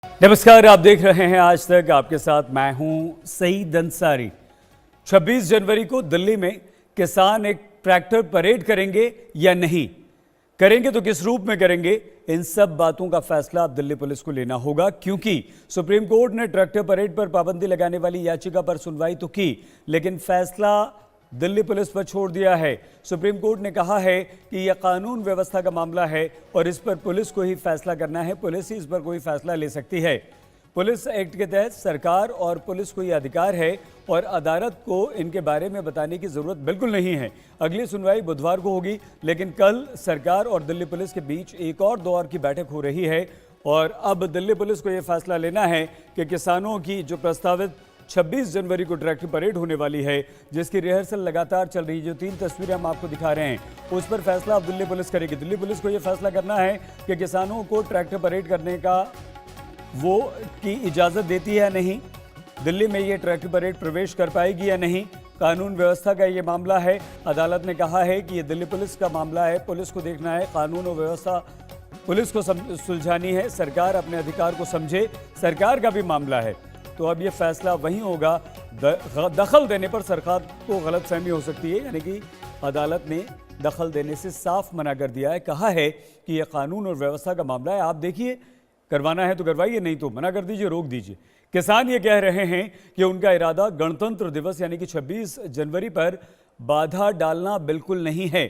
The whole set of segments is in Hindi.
नमस्कार, आप देख रहे हैं आज तक। आपके साथ मैं हूं सईद अंसारी। 26 जनवरी को दिल्ली में किसान एक ट्रैक्टर परेड करेंगे या नहीं करेंगे, तो किस रूप में करेंगे, इन सब बातों का फैसला अब दिल्ली पुलिस को लेना होगा। क्योंकि सुप्रीम कोर्ट ने ट्रैक्टर परेड पर पाबंदी लगाने वाली याचिका पर सुनवाई तो की, लेकिन फैसला दिल्ली पुलिस पर छोड़ दिया है। सुप्रीम कोर्ट ने कहा है कि यह कानून व्यवस्था का मामला है और इस पर पुलिस को ही फैसला करना है। पुलिस ही इस पर कोई फैसला ले सकती है। पुलिस एक्ट के तहत सरकार और पुलिस को यह अधिकार है और अदालत को इनके बारे में बताने की जरूरत बिल्कुल नहीं है। अगली सुनवाई बुधवार को होगी, लेकिन कल सरकार और दिल्ली पुलिस के बीच एक और दौर की बैठक हो रही है और अब दिल्ली पुलिस को यह फैसला लेना है कि किसानों की जो प्रस्तावित 26 जनवरी को ट्रैक्टर परेड होने वाली है, जिसकी रिहर्सल लगातार चल रही है, जो 3 तस्वीरें हम आपको दिखा रहे हैं, उस पर फैसला अब दिल्ली पुलिस करेगी। दिल्ली पुलिस को यह फैसला करना है कि किसानों को ट्रैक्टर परेड करने का वो की इजाज़त देती है या नहीं, दिल्ली में ये ट्रैक्टर परेड प्रवेश कर पाएगी या नहीं। कानून व्यवस्था का ये मामला है। अदालत ने कहा है कि ये दिल्ली पुलिस का मामला है, पुलिस को देखना है, कानून और व्यवस्था पुलिस को सुलझानी है। सरकार अपने अधिकार को समझे, सरकार का भी मामला है। तो अब ये फैसला वहीं होगा। दखल देने पर सरकार को गलतफहमी हो सकती है, यानी कि अदालत ने दखल देने से साफ मना कर दिया है। कहा है कि यह कानून और व्यवस्था का मामला है, आप देखिए, करवाना है तो करवाइए, नहीं तो मना कर दीजिए, रोक दीजिए। किसान ये कह रहे हैं कि उनका इरादा गणतंत्र दिवस यानी कि 26 जनवरी पर बाधा डालना बिल्कुल नहीं है।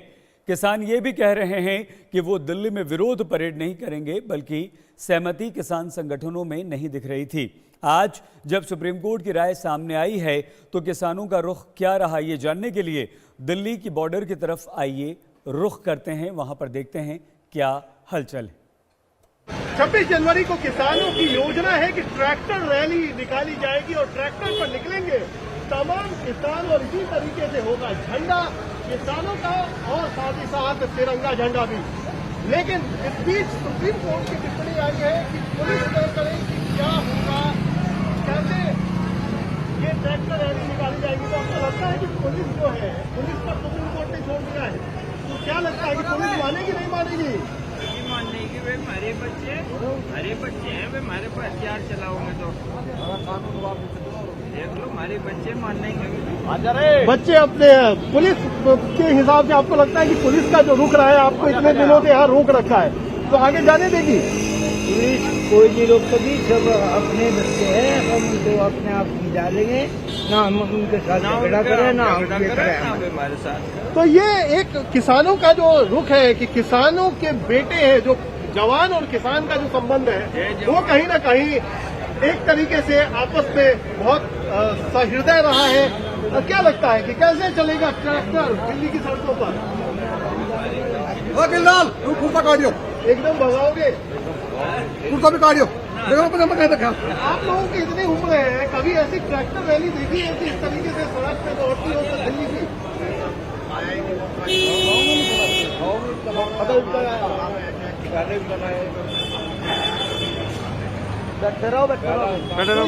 किसान ये भी कह रहे हैं कि वो दिल्ली में विरोध परेड नहीं करेंगे, बल्कि सहमति किसान संगठनों में नहीं दिख रही थी। आज जब सुप्रीम कोर्ट की राय सामने आई है, तो किसानों का रुख क्या रहा, ये जानने के लिए दिल्ली की बॉर्डर की तरफ आइए, रुख करते हैं, वहां पर देखते हैं क्या हलचल है। 26 जनवरी को किसानों की योजना है कि ट्रैक्टर रैली निकाली जाएगी और ट्रैक्टर पर निकलेंगे तमाम किसान और इसी तरीके से होगा झंडा किसानों का और साथ ही साथ तिरंगा झंडा भी। लेकिन इस बीच सुप्रीम कोर्ट की टिप्पणी आई है कि पुलिस तय करे कि क्या होगा, कैसे ये ट्रैक्टर रैली निकाली जाएगी। तो आपको लगता है कि पुलिस जो है, पुलिस पर सुप्रीम कोर्ट ने छोड़ दिया है, तो क्या लगता है कि पुलिस मानेगी नहीं मानेगी? मानने की वे हमारे बच्चे हैं, वे हमारे पर हथियार चलाओगे तो देख लो, हमारे बच्चे मान नहीं। बच्चे अपने पुलिस के हिसाब से आपको लगता है कि पुलिस का जो रुक रहा है, आपको इतने दिनों से यहाँ रोक रखा है, तो आगे जाने देगी पुलिस? कोई नहीं रोक सकी, सब अपने बच्चे हैं, हम उनको अपने आप की डालेंगे, ना हम उनके साथ झगड़ा करें ना हमारे साथ। तो ये एक किसानों का जो रुख है कि किसानों के बेटे हैं, जो जवान और किसान का जो संबंध है, वो कहीं ना कहीं एक तरीके से आपस में बहुत सहृदय रहा है। क्या लगता है कि कैसे चलेगा ट्रैक्टर दिल्ली की सड़कों पर? कुर्ता काटियो, एकदम भगाओगे? कुर्ता भी काटियो, देखो आप लोगों की इतनी उम्र है, कभी ऐसी ट्रैक्टर रैली देखी है इस तरीके से सड़क पे दौड़ती हो तो दिल्ली की? तो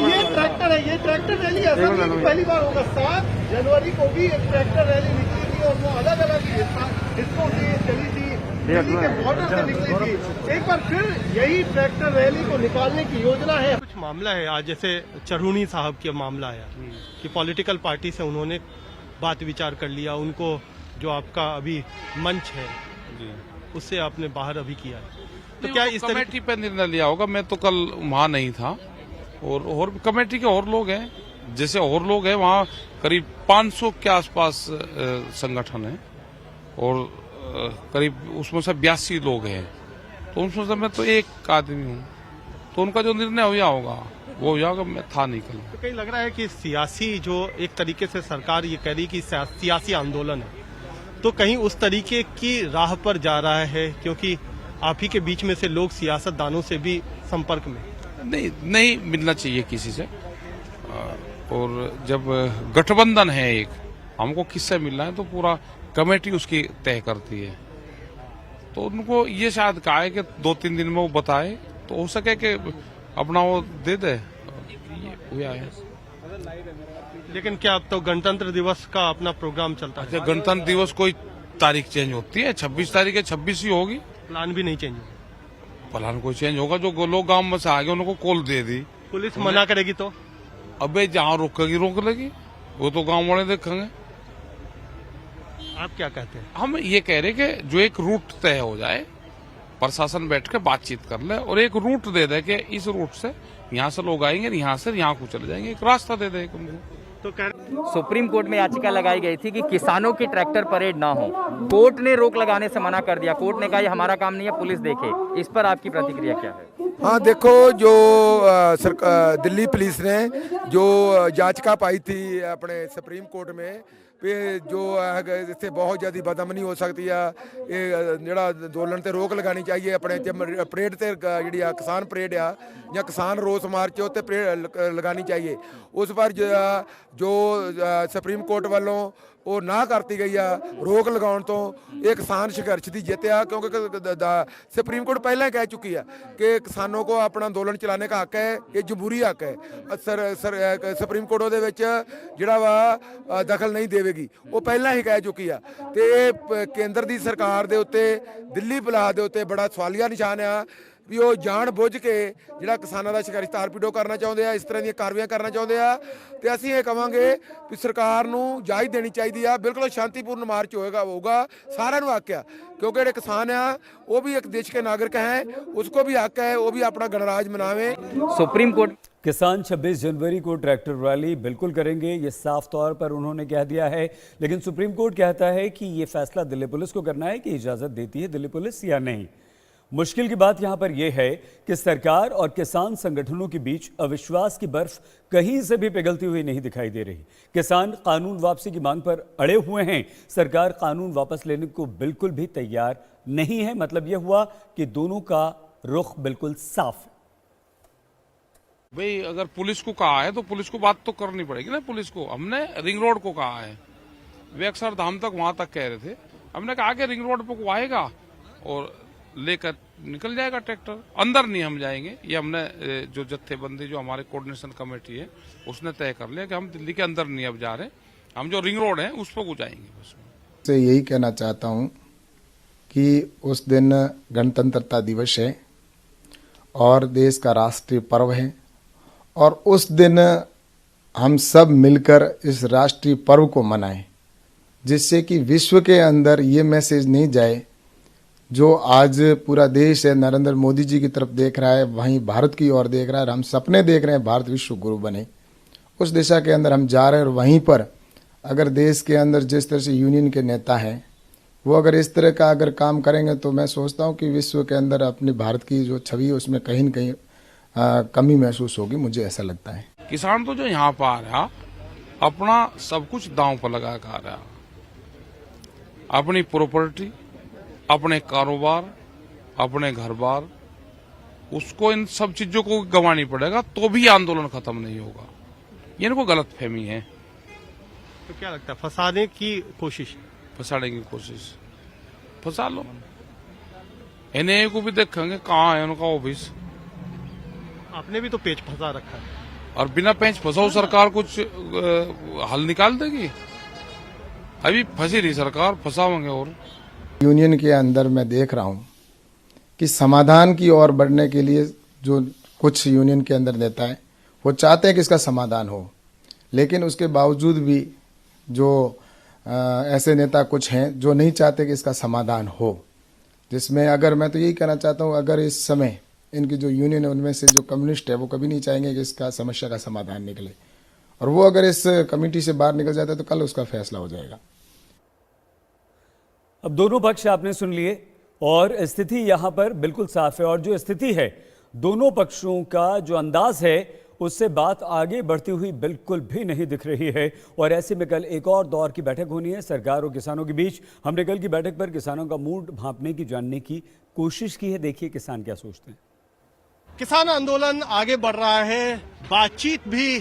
ये ट्रैक्टर है, ये ट्रैक्टर रैली ऐसा नहीं कि पहली बार होगा। 7 जनवरी को भी एक ट्रैक्टर रैली निकली थी और वो अलग अलग हिस्सों से चली थी, दिल्ली के बॉर्डर से निकली थी। एक बार फिर यही ट्रैक्टर रैली को निकालने की योजना है। कुछ मामला है आज, जैसे चरहूनी साहब का मामला है कि पॉलिटिकल पार्टी से उन्होंने बात विचार कर लिया, उनको जो आपका अभी मंच है उससे आपने बाहर अभी किया है, तो क्या इस कमेटी पर निर्णय लिया होगा? मैं तो कल वहाँ नहीं था, और कमेटी के और लोग हैं, जैसे और लोग हैं वहाँ करीब 500 के आसपास संगठन है और करीब उसमें से 82 लोग हैं, तो उसमें से मैं तो एक आदमी हूँ, तो उनका जो निर्णय हुआ होगा वो हुआ होगा, मैं था नहीं कल। तो कहीं लग रहा है कि सियासी जो एक तरीके से सरकार ये कह रही कि सियासी आंदोलन है, तो कहीं उस तरीके की राह पर जा रहा है, क्योंकि आप ही के बीच में से लोग सियासतदानों से भी संपर्क में? नहीं मिलना चाहिए किसी से, और जब गठबंधन है एक, हमको किससे मिलना है तो पूरा कमेटी उसकी तय करती है, तो उनको ये शायद कहा है कि 2-3 दिन में वो बताए, तो हो सके कि अपना वो दे दे, ये हुआ है। लेकिन क्या अब तो गणतंत्र दिवस का अपना प्रोग्राम चलता है? गणतंत्र दिवस कोई तारीख चेंज होती है? 26 तारीख है, 26 ही होगी। प्लान भी नहीं चेंज होगा? प्लान कोई चेंज होगा। जो लोग गांव में से आ गए उनको कॉल दे दी, पुलिस मना करेगी तो? अबे जहां रोकेगी रोक लेगी, वो तो गांव वाले देखेंगे। आप क्या कहते हैं? हम ये कह रहे कि जो एक रूट तय हो जाए, प्रशासन बैठ के बातचीत कर ले और एक रूट दे दे कि इस रूट से यहाँ से लोग आएंगे, यहाँ से यहाँ को चले जाएंगे, एक रास्ता दे दे उनको। तो सुप्रीम कोर्ट में याचिका लगाई गई थी कि किसानों की ट्रैक्टर परेड ना हो। कोर्ट ने रोक लगाने से मना कर दिया। कोर्ट ने कहा ये हमारा काम नहीं है, पुलिस देखे। इस पर आपकी प्रतिक्रिया क्या है? हाँ देखो, जो दिल्ली पुलिस ने जो याचिका पाई थी अपने सुप्रीम कोर्ट में ਵੀ ਜੋ ਇੱਥੇ ਬਹੁਤ ਜ਼ਿਆਦਾ ਬਦਅਮਨੀ ਹੋ ਸਕਦੀ ਆ, ਇਹ ਜਿਹੜਾ ਅੰਦੋਲਨ ਤੇ ਰੋਕ ਲਗਾਣੀ ਚਾਹੀਏ। ਆਪਣੇ ਪਰੇਡ ਤੇ ਜਿਹੜੀ ਆ ਕਿਸਾਨ ਪਰੇਡ ਆ ਜਾਂ ਕਿਸਾਨ ਰੋਸ ਮਾਰਚ ਉੱਤੇ ਲਗਾਣੀ ਚਾਹੀਏ। ਉਸ ਪਰ ਜੋ ਸੁਪਰੀਮ ਕੋਰਟ ਵੱਲੋਂ ਉਹ ਨਾ ਕਰਤੀ ਗਈ ਆ ਰੋਕ ਲਗਾਉਣ ਤੋਂ, ਇਹ ਕਿਸਾਨ ਸੰਘਰਸ਼ ਦੀ ਜਿੱਤ ਆ। ਕਿਉਂਕਿ ਸੁਪਰੀਮ ਕੋਰਟ ਪਹਿਲਾਂ ਹੀ ਕਹਿ ਚੁੱਕੀ ਆ ਕਿ ਕਿਸਾਨों को अपना आंदोलन चलाने का हक है, ये जमहूरी हक है। ਸੁਪਰੀਮ ਕੋਰਟ ਉਹਦੇ ਵਿੱਚ ਜਿਹੜਾ ਵਾ ਦਖਲ ਨਹੀਂ ਦੇਵੇਗੀ, ਉਹ ਪਹਿਲਾਂ ਹੀ ਕਹਿ ਚੁੱਕੀ ਆ। ਤੇ ਕੇਂਦਰ ਦੀ ਸਰਕਾਰ ਦੇ ਉੱਤੇ, ਦਿੱਲੀ ਪੁਲਿਸ ਦੇ ਉੱਤੇ ਬੜਾ ਸਵਾਲੀਆ ਨਿਸ਼ਾਨ ਆ ਵੀ ਉਹ ਜਾਣ ਬੁੱਝ ਕੇ ਜਿਹੜਾ ਕਿਸਾਨਾਂ ਦਾ ਸੰਘਰਸ਼ ਤਾਰਪੀੜੋ ਕਰਨਾ ਚਾਹੁੰਦੇ ਆ, ਇਸ ਤਰ੍ਹਾਂ ਦੀਆਂ ਕਾਰਵਾਈਆਂ ਕਰਨਾ ਚਾਹੁੰਦੇ ਆ। ਤੇ ਅਸੀਂ ਇਹ ਕਵਾਂਗੇ ਵੀ ਸਰਕਾਰ ਨੂੰ ਇਜਾਜ਼ਤ ਦੇਣੀ ਚਾਹੀਦੀ ਆ। ਬਿਲਕੁਲ ਸ਼ਾਂਤੀਪੂਰਨ ਮਾਰਚ ਹੋਊਗਾ, ਸਾਰਿਆਂ ਨੂੰ ਹੱਕ ਆ। ਕਿਉਂਕਿ ਜਿਹੜੇ ਕਿਸਾਨ ਆ ਉਹ भी एक देश के नागरिक हैं, उसको भी हक है, वो भी अपना गणराज मनावे। सुप्रीम कोर्ट किसान 26 जनवरी को ट्रैक्टर रैली बिल्कुल करेंगे, ये साफ तौर पर उन्होंने कह दिया है। लेकिन सुप्रीम कोर्ट कहता है कि ये फैसला दिल्ली पुलिस को करना है कि इजाजत देती है दिल्ली पुलिस या नहीं। मुश्किल की बात यहां पर यह है कि सरकार और किसान संगठनों के बीच अविश्वास की बर्फ कहीं से भी पिघलती हुई नहीं दिखाई दे रही। किसान कानून वापसी की मांग पर अड़े हुए हैं, सरकार कानून वापस लेने को बिल्कुल भी तैयार नहीं है। मतलब यह हुआ कि दोनों का रुख बिल्कुल साफ है। भाई अगर पुलिस को कहा है तो पुलिस को बात तो करनी पड़ेगी ना। पुलिस को हमने रिंग रोड को कहा है, वे अक्षरधाम तक वहां तक कह रहे थे। हमने कहा कि रिंग रोड पर को आएगा और लेकर निकल जाएगा ट्रैक्टर, अंदर नहीं हम जाएंगे। ये हमने जो जत्थेबंदी जो हमारे कोऑर्डिनेशन कमेटी है उसने तय कर लिया कि हम दिल्ली के अंदर नहीं अब जा रहे, हम जो रिंग रोड है उस पर को जाएंगे। बस से यही कहना चाहता हूं कि उस दिन गणतंत्रता दिवस है और देश का राष्ट्रीय पर्व है, और उस दिन हम सब मिलकर इस राष्ट्रीय पर्व को मनाएं, जिससे कि विश्व के अंदर ये मैसेज नहीं जाए जो आज पूरा देश है नरेंद्र मोदी जी की तरफ देख रहा है, वहीं भारत की ओर देख रहा है, और हम सपने देख रहे हैं भारत विश्व गुरु बने। उस दिशा के अंदर हम जा रहे हैं, और वहीं पर अगर देश के अंदर जिस तरह से यूनियन के नेता हैं वो अगर इस तरह का अगर काम करेंगे तो मैं सोचता हूं कि विश्व के अंदर अपनी भारत की जो छवि है उसमें कहीं न कहीं कमी महसूस होगी, मुझे ऐसा लगता है। किसान तो जो यहाँ पर आ रहा अपना सब कुछ दांव पर लगा कर आ रहा, अपनी प्रॉपर्टी, अपने कारोबार, अपने घर बार, उसको इन सब चीजों को गंवानी पड़ेगा तो भी आंदोलन खत्म नहीं होगा। ये इनको गलत फहमी है। तो क्या लगता है, फंसाने की कोशिश? फंसाने की कोशिश फंसा लो, एनआईए को भी देखेंगे कहाँ है उनका ऑफिस। आपने भी तो पेच फंसा रखा है, और बिना पेच फंसाओ सरकार कुछ हल निकाल देगी? अभी फंसी रही सरकार, फंसाओगे। और यूनियन के अंदर मैं देख रहा हूं कि समाधान की ओर बढ़ने के लिए जो कुछ यूनियन के अंदर नेता है वो चाहते हैं कि इसका समाधान हो, लेकिन उसके बावजूद भी जो ऐसे नेता कुछ हैं जो नहीं चाहते कि इसका समाधान हो। जिसमें अगर मैं तो यही कहना चाहता हूं, अगर इस समय इनकी जो यूनियन है उनमें से जो कम्युनिस्ट है वो कभी नहीं चाहेंगे कि इसका समस्या का समाधान निकले, और वो अगर इस कमेटी से बाहर निकल जाता है तो कल उसका फैसला हो जाएगा। अब दोनों पक्ष आपने सुन लिए और स्थिति यहां पर बिल्कुल साफ है, और जो स्थिति है दोनों पक्षों का जो अंदाज है उससे बात आगे बढ़ती हुई बिल्कुल भी नहीं दिख रही है। और ऐसे में कल एक और दौर की बैठक होनी है सरकार और किसानों के बीच। हमने कल की बैठक पर किसानों का मूड भांपने की, जानने की कोशिश की है। देखिए किसान क्या सोचते हैं। किसान आंदोलन आगे बढ़ रहा है, बातचीत भी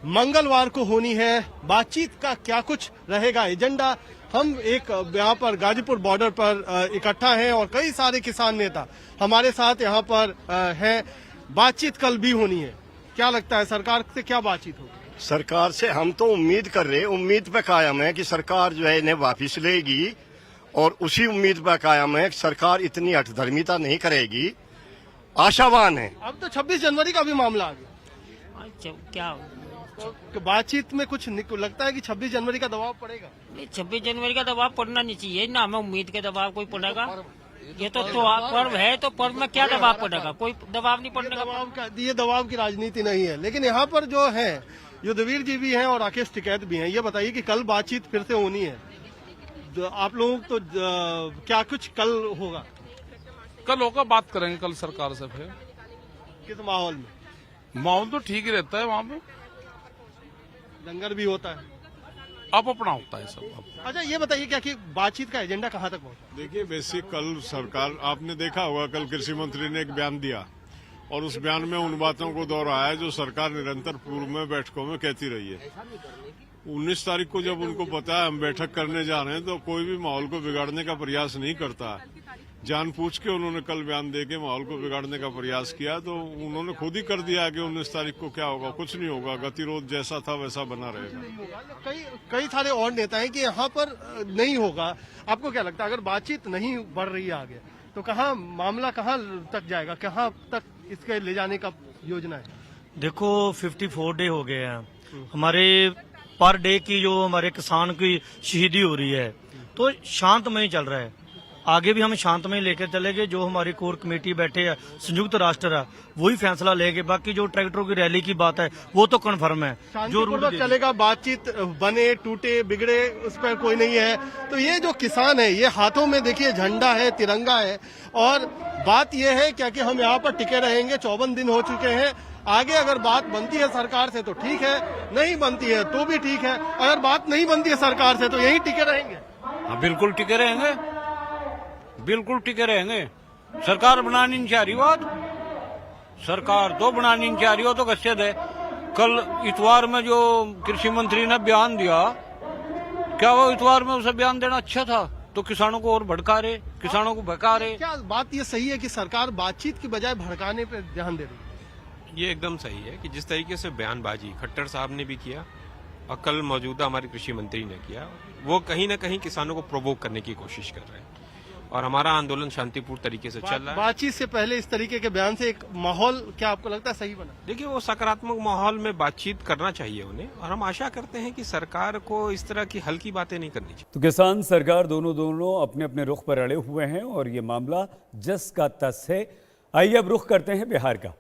मंगलवार को होनी है। बातचीत का क्या कुछ रहेगा एजेंडा, हम एक यहाँ पर गाजीपुर बॉर्डर पर इकट्ठा हैं और कई सारे किसान नेता हमारे साथ यहाँ पर हैं। बातचीत कल भी होनी है, क्या लगता है सरकार से क्या बातचीत होगी? सरकार से हम तो उम्मीद कर रहे हैं, उम्मीद पे कायम है कि सरकार जो है इन्हें वापिस लेगी, और उसी उम्मीद पे कायम है कि सरकार इतनी हठधर्मिता नहीं करेगी आशावान हैं। अब तो 26 जनवरी का भी मामला आ गया, क्या तो बातचीत में कुछ लगता है कि 26 जनवरी का दबाव पड़ेगा? 26 जनवरी का दबाव पड़ना नहीं चाहिए ना, हमें उम्मीद के दबाव कोई पड़ेगा? ये तो पर्व है, तो पर्व में क्या दबाव पड़ेगा? कोई दबाव नहीं पड़ने का। ये दबाव की राजनीति नहीं है। लेकिन यहाँ पर जो है युद्धवीर जी भी हैं और राकेश टिकैत भी हैं। ये बताइए कि कल बातचीत फिर से होनी है, जो आप लोग तो क्या कुछ कल होगा? कल होगा, बात करेंगे कल सरकार से। फिर किस माहौल में? माहौल तो ठीक ही रहता है, वहाँ पे लंगर भी होता है, अब अपना होता है सब। अच्छा ये बताइए क्या कि बातचीत का एजेंडा कहाँ तक पहुँचा? देखिए बेसिक कल सरकार, आपने देखा होगा कल कृषि मंत्री ने एक बयान दिया और उस बयान में उन बातों को दोहराया जो सरकार निरंतर पूर्व में बैठकों में कहती रही है। 19 तारीख को जब उनको पता है हम बैठक करने जा रहे हैं तो कोई भी माहौल को बिगाड़ने का प्रयास नहीं करता। जानबूझ के उन्होंने कल बयान देके माहौल को बिगाड़ने का प्रयास किया, तो उन्होंने खुद ही कर दिया कि 19 तारीख को क्या होगा, कुछ नहीं होगा, गतिरोध जैसा था वैसा बना रहेगा। कई सारे और नेता हैं कि यहाँ पर नहीं होगा। आपको क्या लगता है अगर बातचीत नहीं बढ़ रही है आगे तो कहाँ मामला कहाँ तक जाएगा, कहाँ तक इसके ले जाने का योजना है? देखो 54 डे हो गए हैं हमारे, पर डे की जो हमारे किसान की शहीदी हो रही है, तो शांतमय चल रहा है। आगे भी हम शांतमय लेकर चलेंगे। जो हमारी कोर कमेटी बैठे है, संयुक्त राष्ट्र है, वही फैसला लेंगे। बाकी जो ट्रैक्टरों की रैली की बात है वो तो कन्फर्म है, जो रूल चलेगा। बातचीत बने टूटे बिगड़े उस पर कोई नहीं है। तो ये जो किसान है, ये हाथों में देखिए झंडा है, तिरंगा है, और बात ये है क्या कि हम यहाँ पर टिके रहेंगे। 54 दिन हो चुके हैं। आगे अगर बात बनती है सरकार से तो ठीक है, नहीं बनती है तो भी ठीक है। अगर बात नहीं बनती है सरकार से तो यही टिके रहेंगे। हाँ बिल्कुल टिके रहेंगे, बिल्कुल टिके रहेंगे। सरकार बनानी नहीं चाह रही, बात सरकार तो बनानी नहीं चाह रही हो तो कैसे दे। कल इतवार में जो कृषि मंत्री ने बयान दिया, क्या वो इतवार में उसे बयान देना अच्छा था? तो किसानों को और भड़का रहे, किसानों को भड़का रहे। क्या बात ये सही है कि सरकार बातचीत की बजाय भड़काने पर ध्यान दे रही है? ये एकदम सही है कि जिस तरीके से बयानबाजी खट्टर साहब ने भी किया और कल मौजूदा हमारे कृषि मंत्री ने किया, वो कहीं न कहीं किसानों को प्रोवोक करने की कोशिश कर रहे हैं। और हमारा आंदोलन शांतिपूर्ण तरीके से चल रहा है। बातचीत से पहले इस तरीके के बयान से एक माहौल क्या आपको लगता है सही बना? देखिए वो सकारात्मक माहौल में बातचीत करना चाहिए उन्हें, और हम आशा करते हैं कि सरकार को इस तरह की हल्की बातें नहीं करनी चाहिए। तो किसान सरकार दोनों अपने अपने रुख पर अड़े हुए हैं और ये मामला जस का तस है। आइए अब रुख करते हैं बिहार का।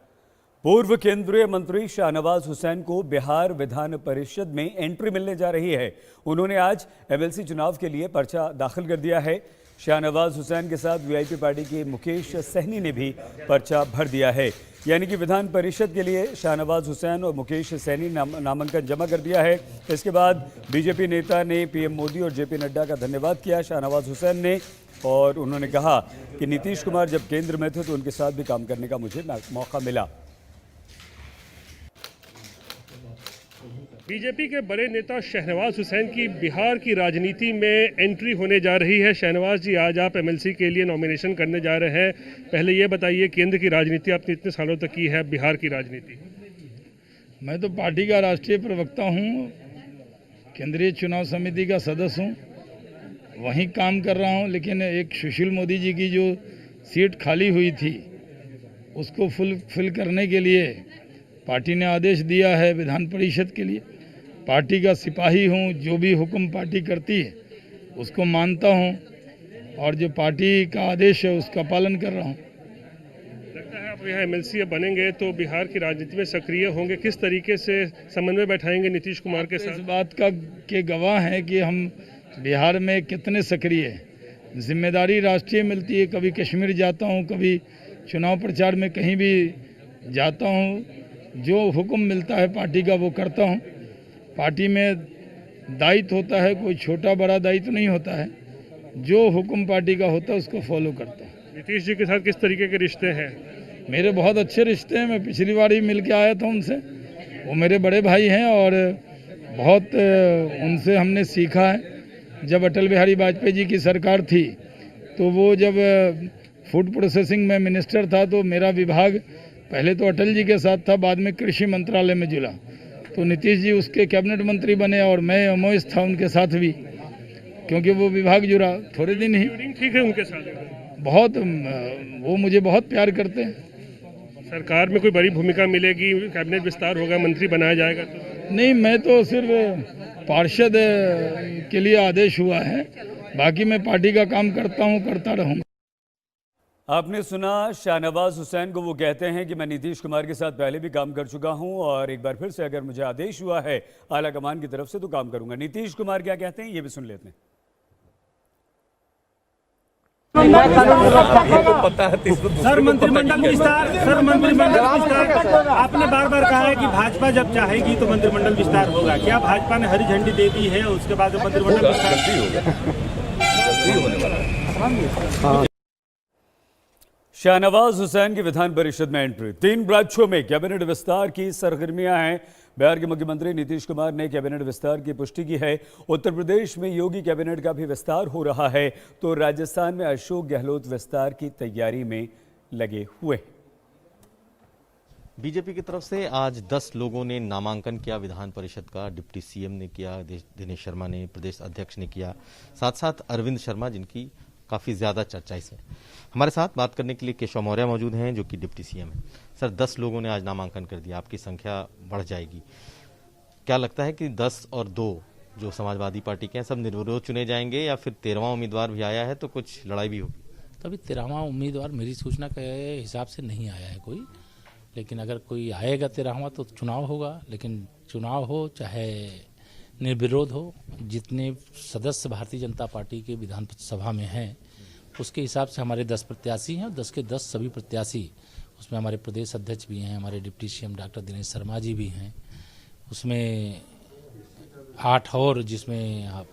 पूर्व केंद्रीय मंत्री शाहनवाज हुसैन को बिहार विधान परिषद में एंट्री मिलने जा रही है। उन्होंने आज एमएलसी चुनाव के लिए पर्चा दाखिल कर दिया है। शाहनवाज हुसैन के साथ वीआईपी पार्टी के मुकेश सहनी ने भी पर्चा भर दिया है। यानी कि विधान परिषद के लिए शाहनवाज हुसैन और मुकेश सहनी नामांकन जमा कर दिया है। इसके बाद बीजेपी नेता ने पीएम मोदी और जेपी नड्डा का धन्यवाद किया शाहनवाज हुसैन ने, और उन्होंने कहा कि नीतीश कुमार जब केंद्र में थे तो उनके साथ भी काम करने का मुझे मौका मिला। बीजेपी के बड़े नेता शहनवाज हुसैन की बिहार की राजनीति में एंट्री होने जा रही है। शहनवाज जी, आज आप एमएलसी के लिए नॉमिनेशन करने जा रहे हैं। पहले ये बताइए, केंद्र की राजनीति आपने इतने सालों तक की है, बिहार की राजनीति? मैं तो पार्टी का राष्ट्रीय प्रवक्ता हूँ, केंद्रीय चुनाव समिति का सदस्य हूँ, वहीं काम कर रहा हूँ। लेकिन एक सुशील मोदी जी की जो सीट खाली हुई थी उसको फुल करने के लिए पार्टी ने आदेश दिया है विधान परिषद के लिए। पार्टी का सिपाही हूँ, जो भी हुक्म पार्टी करती है उसको मानता हूँ और जो पार्टी का आदेश है उसका पालन कर रहा हूँ। लगता है आप यहाँ एमएलसी बनेंगे तो बिहार की राजनीति में सक्रिय होंगे। किस तरीके से समन्वय बैठाएंगे नीतीश कुमार के साथ? इस बात का के गवाह हैं कि हम बिहार में कितने सक्रिय हैं। जिम्मेदारी राष्ट्रीय मिलती है, कभी कश्मीर जाता हूँ, कभी चुनाव प्रचार में कहीं भी जाता हूँ। जो हुक्म मिलता है पार्टी का वो करता हूँ। पार्टी में दायित्व होता है, कोई छोटा बड़ा दायित्व नहीं होता है। जो हुक्म पार्टी का होता है उसको फॉलो करता हूँ। नीतीश जी के साथ किस तरीके के रिश्ते हैं? मेरे बहुत अच्छे रिश्ते हैं। मैं पिछली बार ही मिल के आया था उनसे। वो मेरे बड़े भाई हैं और बहुत उनसे हमने सीखा है। जब अटल बिहारी वाजपेयी जी की सरकार थी तो वो जब फूड प्रोसेसिंग में मिनिस्टर था तो मेरा विभाग पहले तो अटल जी के साथ था, बाद में कृषि मंत्रालय में जुड़ा, तो नीतीश जी उसके कैबिनेट मंत्री बने और मैं अमोइस था उनके साथ भी, क्योंकि वो विभाग जुड़ा थोड़े दिन ही। ठीक है उनके साथ? बहुत, वो मुझे बहुत प्यार करते हैं। सरकार में कोई बड़ी भूमिका मिलेगी, कैबिनेट विस्तार होगा, मंत्री बनाया जाएगा तो? नहीं, मैं तो सिर्फ पार्षद के लिए आदेश हुआ है, बाकी मैं पार्टी का काम करता हूँ, करता रहूँगा। आपने सुना शाहनवाज हुसैन को। वो कहते हैं कि मैं नीतीश कुमार के साथ पहले भी काम कर चुका हूं और एक बार फिर से अगर मुझे आदेश हुआ है आला कमान की तरफ से तो काम करूंगा। नीतीश कुमार क्या कहते हैं ये भी सुन लेते हैं। सर मंत्रिमंडल विस्तार, आपने बार बार कहा है कि भाजपा जब चाहेगी तो मंत्रिमंडल विस्तार होगा। क्या भाजपा ने हरी झंडी दे दी है, उसके बाद मंत्रिमंडल विस्तार? शाहनवाज हुसैन की विधान परिषद में एंट्री। 3 राज्यों में कैबिनेट विस्तार की सरगर्मियां हैं। बिहार के मुख्यमंत्री नीतीश कुमार ने कैबिनेट विस्तार की पुष्टि की है। उत्तर प्रदेश में योगी कैबिनेट का भी विस्तार हो रहा है, तो राजस्थान में अशोक गहलोत विस्तार की तैयारी में लगे हुए। बीजेपी की तरफ से आज 10 लोगों ने नामांकन किया विधान परिषद का। डिप्टी सीएम ने किया, दिनेश शर्मा ने, प्रदेश अध्यक्ष ने किया, साथ साथ अरविंद शर्मा, जिनकी काफी ज्यादा चर्चा इसमें। हमारे साथ बात करने के लिए केशव मौर्य मौजूद हैं, जो कि डिप्टी सीएम है। सर, 10 लोगों ने आज नामांकन कर दिया, आपकी संख्या बढ़ जाएगी। क्या लगता है कि 10 और 2 जो समाजवादी पार्टी के हैं सब निर्विरोध चुने जाएंगे, या फिर 13वां उम्मीदवार भी आया है तो कुछ लड़ाई भी होगी? तो अभी 13वां उम्मीदवार मेरी सूचना के हिसाब से नहीं आया है कोई, लेकिन अगर कोई आएगा 13वां तो चुनाव होगा। लेकिन चुनाव हो चाहे निर्विरोध हो, जितने सदस्य भारतीय जनता पार्टी के विधानसभा में हैं उसके हिसाब से हमारे 10 प्रत्याशी हैं और 10 के 10 सभी प्रत्याशी, उसमें हमारे प्रदेश अध्यक्ष भी हैं, हमारे deputy CM doctor Dinesh Sharma ji भी हैं, उसमें 8 और जिसमें आप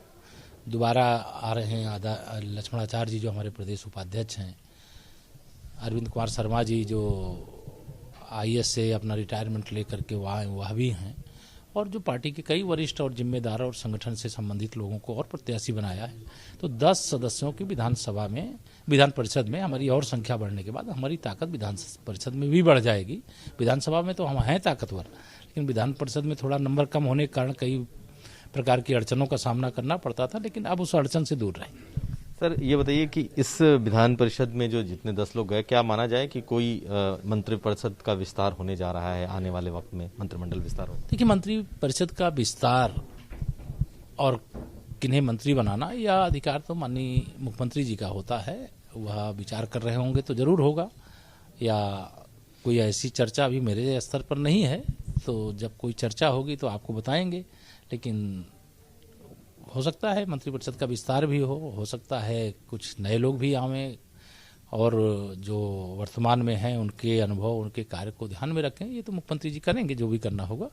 दोबारा आ रहे हैं लक्ष्मणाचार्य जी जो हमारे प्रदेश उपाध्यक्ष हैं, अरविंद कुमार शर्मा जी जो IAS से अपना रिटायरमेंट लेकर के वह भी हैं, और जो पार्टी के कई वरिष्ठ और जिम्मेदार और संगठन से संबंधित लोगों को और प्रत्याशी बनाया है। तो 10 सदस्यों की विधान परिषद में हमारी और संख्या बढ़ने के बाद हमारी ताकत विधान परिषद में भी बढ़ जाएगी। विधानसभा में तो हम हैं ताकतवर, लेकिन विधान परिषद में थोड़ा नंबर कम होने के कारण कई प्रकार की अड़चनों का सामना करना पड़ता था, लेकिन अब उस अड़चन से दूर रहे। सर, ये बताइए कि इस विधान परिषद में जो जितने 10 लोग गए, क्या माना जाए कि कोई मंत्रिपरिषद का विस्तार होने जा रहा है आने वाले वक्त में, मंत्रिमंडल विस्तार हो? देखिए, मंत्रिपरिषद का विस्तार और किन्हें मंत्री बनाना या अधिकार तो माननीय मुख्यमंत्री जी का होता है, वह विचार कर रहे होंगे तो जरूर होगा, या कोई ऐसी चर्चा अभी मेरे स्तर पर नहीं है, तो जब कोई चर्चा होगी तो आपको बताएंगे। लेकिन हो सकता है मंत्रिपरिषद का विस्तार भी हो सकता है कुछ नए लोग भी आवें और जो वर्तमान में हैं उनके अनुभव, उनके कार्य को ध्यान में रखें। ये तो मुख्यमंत्री जी करेंगे जो भी करना होगा,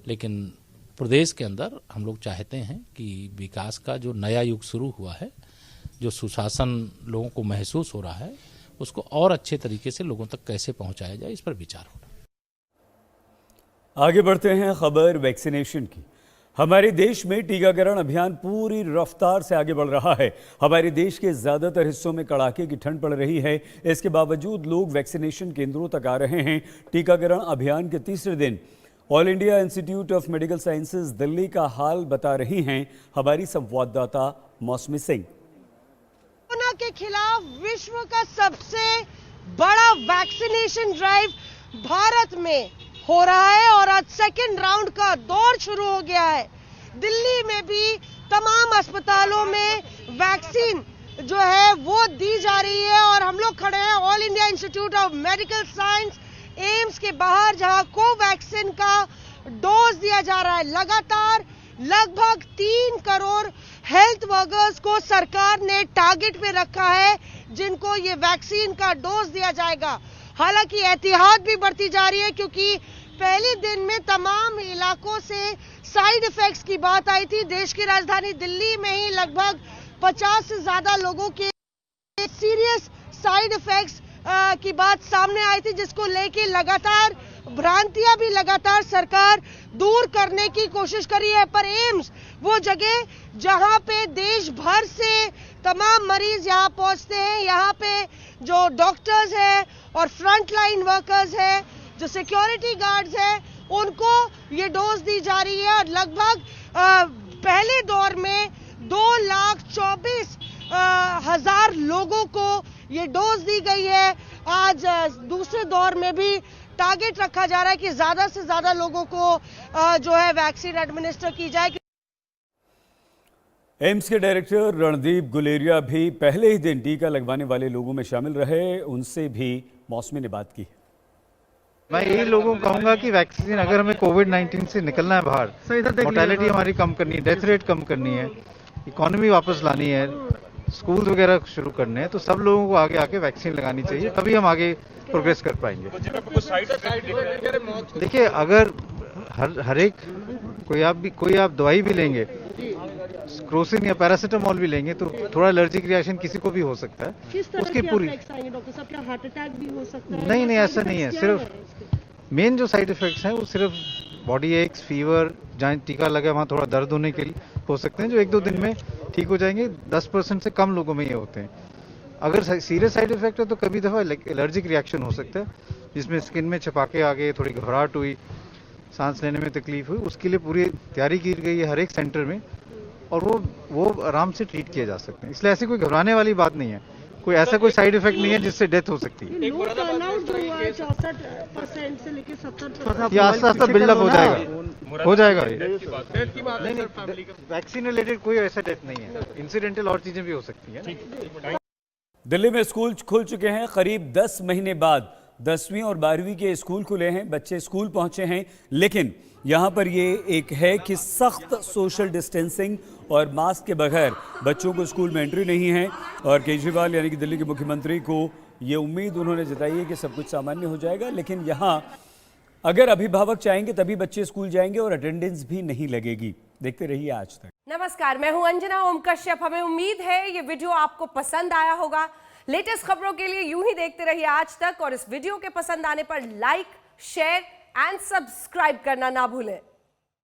लेकिन प्रदेश के अंदर हम लोग चाहते हैं कि विकास का जो नया युग शुरू हुआ है, जो सुशासन लोगों को महसूस हो रहा है, उसको और अच्छे तरीके से लोगों तक कैसे पहुंचाया जाए, इस पर विचार हो। आगे बढ़ते हैं खबर वैक्सीनेशन की। हमारे देश में टीकाकरण अभियान पूरी रफ्तार से आगे बढ़ रहा है। हमारे देश के ज्यादातर हिस्सों में कड़ाके की ठंड पड़ रही है, इसके बावजूद लोग वैक्सीनेशन केंद्रों तक आ रहे हैं। टीकाकरण अभियान के तीसरे दिन all India institute of medical sciences Delhi का हाल बता रही हैं हमारी संवाददाता मौसमी सिंह। कोरोना के खिलाफ विश्व का सबसे बड़ा वैक्सीनेशन ड्राइव भारत में हो रहा है और आज सेकेंड राउंड का दौर शुरू हो गया है। दिल्ली में भी तमाम अस्पतालों में वैक्सीन जो है वो दी जा रही है और हम लोग खड़े हैं all India institute of medical science AIIMS के बाहर, जहां कोवैक्सीन का डोज दिया जा रहा है। लगातार लगभग 3 करोड़ हेल्थ वर्कर्स को सरकार ने टारगेट पे रखा है, जिनको ये वैक्सीन का डोज दिया जाएगा। हालांकि एहतियात भी बढ़ती जा रही है, क्योंकि पहले दिन में तमाम इलाकों से साइड इफेक्ट्स की बात आई थी। देश की राजधानी दिल्ली में ही लगभग 50 से ज्यादा लोगों के सीरियस साइड इफेक्ट्स की बात सामने आई थी, जिसको लेके लगातार भ्रांतियां भी लगातार सरकार दूर करने की कोशिश कर रही है। पर एम्स वो जगह जहां पे देश भर से तमाम मरीज यहां पहुंचते हैं, यहां पे जो डॉक्टर्स हैं और फ्रंट लाइन वर्कर्स हैं, जो सिक्योरिटी गार्ड्स हैं, उनको ये डोज दी जा रही है। और लगभग पहले दौर में 2,24,000 लोगों को ये डोज दी गई है। आज दूसरे दौर में भी टारगेट रखा जा रहा है कि ज्यादा से ज्यादा लोगों को जो है वैक्सीन एडमिनिस्टर की जाए। एम्स के डायरेक्टर रणदीप गुलेरिया भी पहले ही दिन टीका लगवाने वाले लोगों में शामिल रहे। उनसे भी मौसमी ने बात की। मैं यही लोगों को कहूंगा कि वैक्सीन, अगर हमें कोविड-19 से निकलना है बाहर, मोर्टेलिटी हमारी कम करनी है, डेथ रेट कम करनी है, इकोनॉमी वापस लानी है, स्कूल वगैरह शुरू करने हैं, तो सब लोगों को आगे आके वैक्सीन लगानी चाहिए, तभी हम आगे प्रोग्रेस कर पाएंगे। देखिए, अगर हर एक कोई आप दवाई भी लेंगे, क्रोसिन या पैरासीटामोल भी लेंगे, तो थोड़ा एलर्जिक रिएक्शन किसी को भी हो सकता है। किस तरह उसकी के पूरी डॉक्टर साहब, क्या हार्ट अटैक भी हो सकता है? नहीं, ऐसा नहीं है। सिर्फ मेन जो साइड इफेक्ट्स हैं वो सिर्फ बॉडी एक्स, फीवर, जहाँ टीका लगा वहाँ थोड़ा दर्द होने के लिए हो सकते हैं, जो 1-2 दिन में ठीक हो जाएंगे। 10% से कम लोगों में ये होते हैं। अगर सीरियस साइड इफेक्ट है तो कभी दफ़ा एलर्जिक रिएक्शन हो सकता है, जिसमें स्किन में छपाके आ गए, थोड़ी घबराहट हुई, सांस लेने में तकलीफ हुई। उसके लिए पूरी तैयारी की गई है हर एक सेंटर में, और वो आराम से ट्रीट किए जा सकते हैं। इसलिए ऐसी कोई घबराने वाली बात नहीं है। कोई ऐसा कोई साइड इफेक्ट नहीं है जिससे डेथ हो सकती है। लो टर्नआउट जो हुआ है 64% से लेकर 70%, ये आस्ते आस्ते बिल्डअप हो जाएगा। नहीं, वैक्सीन रिलेटेड कोई ऐसा डेथ नहीं है। इंसिडेंटल और चीजें भी हो सकती है। दिल्ली में स्कूल खुल चुके हैं। करीब 10 महीने बाद 10वीं और 12वीं के स्कूल खुले हैं। बच्चे स्कूल पहुंचे हैं, लेकिन यहाँ पर ये एक है कि सख्त सोशल डिस्टेंसिंग और मास्क के बगैर बच्चों को स्कूल में एंट्री नहीं है। और केजरीवाल यानी कि दिल्ली के मुख्यमंत्री को ये उम्मीद उन्होंने जताई है कि सब कुछ सामान्य हो जाएगा। लेकिन यहाँ अगर अभिभावक चाहेंगे तभी बच्चे स्कूल जाएंगे और अटेंडेंस भी नहीं लगेगी। देखते रहिए आज तक। नमस्कार, मैं हूं अंजना ओम कश्यप। हमें उम्मीद है ये वीडियो आपको पसंद आया होगा। लेटेस्ट खबरों के लिए यूं ही देखते रहिए आज तक, और इस वीडियो के पसंद आने पर लाइक, शेयर एंड सब्सक्राइब करना ना भूलें।